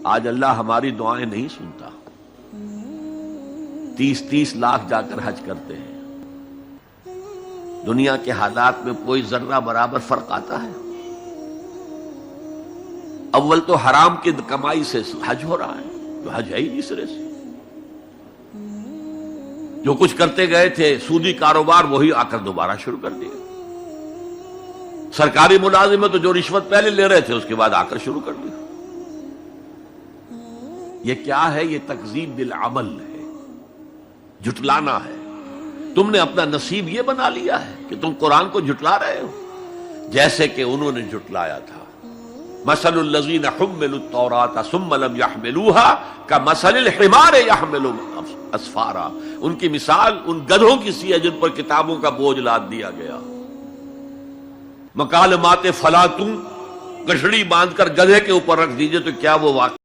آج اللہ ہماری دعائیں نہیں سنتا. 30 لاکھ جا کر حج کرتے ہیں. دنیا کے حالات میں کوئی ذرہ برابر فرق آتا ہے؟ اول تو حرام کی کمائی سے حج ہو رہا ہے، جو حج ہے ہی نہیں سرے سے. جو کچھ کرتے گئے تھے سودی کاروبار وہی آ کر دوبارہ شروع کر دیا. سرکاری ملازم تو جو رشوت پہلے لے رہے تھے اس کے بعد آ کر شروع کر دیا. یہ کیا ہے؟ یہ تکذیب بالعمل ہے، جھٹلانا ہے. تم نے اپنا نصیب یہ بنا لیا ہے کہ تم قرآن کو جھٹلا رہے ہو جیسے کہ انہوں نے جھٹلایا تھا. مثل الذین حملوا التوراۃ ثم لم يحملوها كمثل الحمار يحمل اسفارا. ان کی مثال ان گدھوں کی سی ہے جن پر کتابوں کا بوجھ لاد دیا گیا. مکالمات فلاں تم گٹھڑی باندھ کر گدھے کے اوپر رکھ دیجئے تو کیا وہ واقع